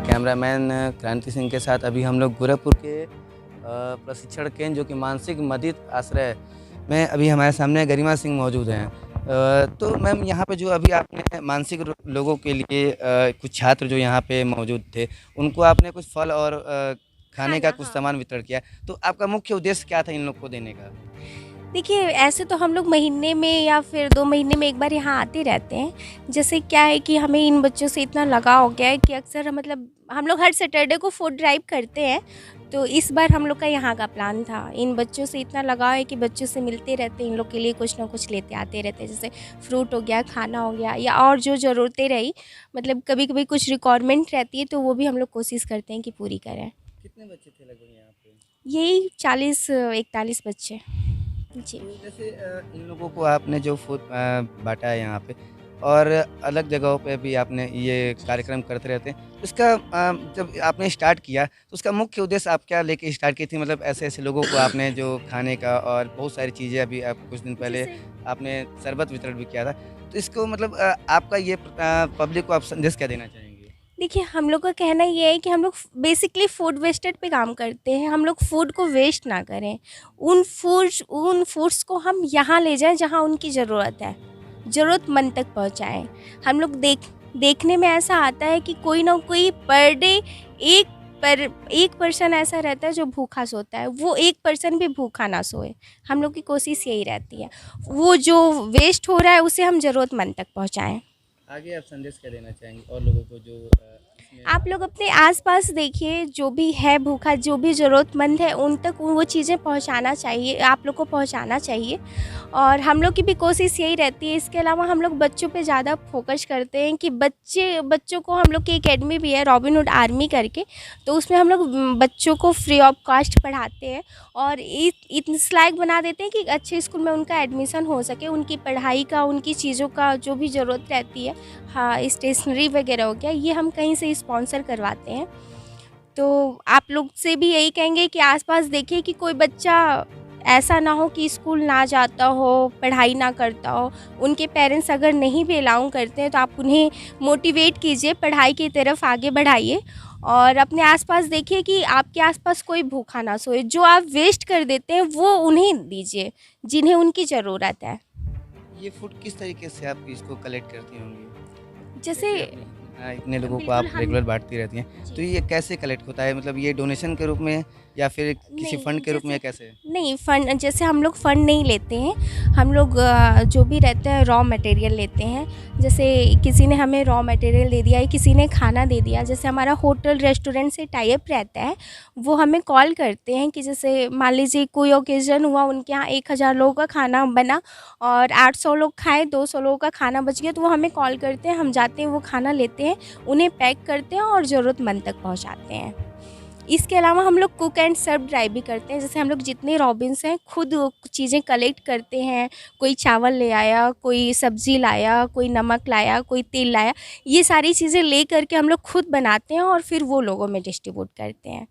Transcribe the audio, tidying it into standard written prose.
Cameraman क्रांति सिंह के साथ अभी हम लोग गोरखपुर के प्रशिक्षण केंद्र जो कि मानसिक मदद आश्रय में अभी हमारे सामने गरिमा सिंह मौजूद हैं। तो मैम यहाँ पे जो अभी आपने मानसिक लोगों के लिए कुछ छात्र जो यहाँ पे मौजूद थे उनको आपने कुछ फल और खाने का खाना, कुछ हाँ। सामान वितरण किया, तो आपका मुख्य उद्देश्य क्या था इन लोग को देने का? देखिए, ऐसे तो हम लोग महीने में या फिर 2 महीने में एक बार यहाँ आते रहते हैं। जैसे क्या है कि हमें इन बच्चों से इतना लगाव हो गया है कि अक्सर मतलब हम लोग हर सैटरडे को फूड ड्राइव करते हैं। तो इस बार हम लोग का यहाँ का प्लान था। इन बच्चों से इतना लगाव है कि बच्चों से मिलते रहते हैं, इन लोग के लिए कुछ ना कुछ लेते आते रहते हैं। जैसे फ्रूट हो गया, खाना हो गया या और जो ज़रूरतें रही, मतलब कभी-कभी कुछ रिक्वायरमेंट रहती है तो वो भी हम लोग कोशिश करते हैं कि पूरी करें। कितने बच्चे थे लगभग यहाँ पे? यही 40-41 बच्चे। जी। तो जैसे इन लोगों को आपने जो फूड बाँटा है यहाँ पे और अलग जगहों पे भी आपने ये कार्यक्रम करते रहते हैं। तो इसका जब आपने स्टार्ट किया तो उसका मुख्य उद्देश्य आप क्या लेके स्टार्ट की थी? मतलब ऐसे-ऐसे लोगों को आपने जो खाने का और बहुत सारी चीज़ें अभी आप कुछ दिन पहले जैसे आपने शरबत वितरण भी किया था। तो इसको मतलब आपका ये पब्लिक को आप संदेश क्या देना चाहेंगे? देखिए, हम लोग का कहना ये है कि हम लोग बेसिकली फूड वेस्टेज पे काम करते हैं। हम लोग फूड को वेस्ट ना करें। उन फूड्स को हम यहाँ ले जाएँ जहाँ उनकी ज़रूरत है, ज़रूरतमंद तक पहुँचाएँ। हम लोग देखने में ऐसा आता है कि कोई ना कोई पर डे एक पर 1 पर्सन ऐसा रहता है जो भूखा सोता है, वो 1 पर्सन भी भूखा ना सोए। हम लोग की कोशिश यही रहती है। वो जो वेस्ट हो रहा है उसे हम ज़रूरतमंद तक पहुँचाएँ। आगे आप संदेश क्या देना चाहेंगे और लोगों को जो इसमें आप लोग अपने आस-पास देखिए, जो भी है भूखा, जो भी ज़रूरतमंद है, उन तक वो चीज़ें पहुँचाना चाहिए, आप लोग को पहुँचाना चाहिए। और हम लोग की भी कोशिश यही रहती है। इसके अलावा हम लोग बच्चों पे ज़्यादा फ़ोकस करते हैं कि बच्चों को हम लोग की एकेडमी भी है रॉबिन हुड आर्मी करके, तो उसमें हम लोग बच्चों को फ्री ऑफ कॉस्ट पढ़ाते हैं और इस लायक बना देते हैं कि अच्छे स्कूल में उनका एडमिशन हो सके, उनकी पढ़ाई का, उनकी चीज़ों का जो भी ज़रूरत रहती है, हाँ, स्टेशनरी वगैरह हो गया, ये हम कहीं से स्पॉन्सर करवाते हैं। तो आप लोग से भी यही कहेंगे कि आस-पास देखिए कि कोई बच्चा ऐसा ना हो कि स्कूल ना जाता हो, पढ़ाई ना करता हो। उनके पेरेंट्स अगर नहीं भी अलाउ करते हैं तो आप उन्हें मोटिवेट कीजिए, पढ़ाई की तरफ आगे बढ़ाइए और अपने आस-पास देखिए कि आपके आस-पास कोई भूखा ना सोए। जो आप वेस्ट कर देते हैं वो उन्हें दीजिए, जिन्हें उनकी ज़रूरत है। ये फूड किस तरीके से आप इसको कलेक्ट करती होंगी? जैसे जैसे आपने इतने लोगों को बिल्कुल आप हम रेगुलर बाँटती रहती हैं, तो जी। ये कैसे कलेक्ट होता है? मतलब ये डोनेशन के रूप में या फिर किसी नहीं, फंड के रूप में जैसे या कैसे? नहीं फंड, जैसे हम लोग फंड नहीं लेते हैं। हम लोग जो भी रहता है रॉ मटेरियल लेते हैं। जैसे किसी ने हमें रॉ मटेरियल दे दिया या किसी ने खाना दे दिया, जैसे हमारा होटल रेस्टोरेंट से टाई अप रहता है, वो हमें कॉल करते हैं कि जैसे मान लीजिए कोई ओकेज़न हुआ, उनके यहाँ 1000 लोगों का खाना बना और 800 लोग खाए, 200 लोगों का खाना बच गया, तो वो हमें कॉल करते हैं, हम जाते हैं, वो खाना लेते हैं, उन्हें पैक करते हैं और ज़रूरतमंद तक पहुँचाते हैं। इसके अलावा हम लोग कुक एंड सर्व ड्राइव भी करते हैं। जैसे हम लोग जितने रॉबिन्स हैं खुद चीज़ें कलेक्ट करते हैं। कोई चावल ले आया, कोई सब्ज़ी लाया, कोई नमक लाया, कोई तेल लाया। ये सारी चीज़ें ले कर के हम लोग खुद बनाते हैं और फिर वो लोगों में डिस्ट्रीब्यूट करते हैं।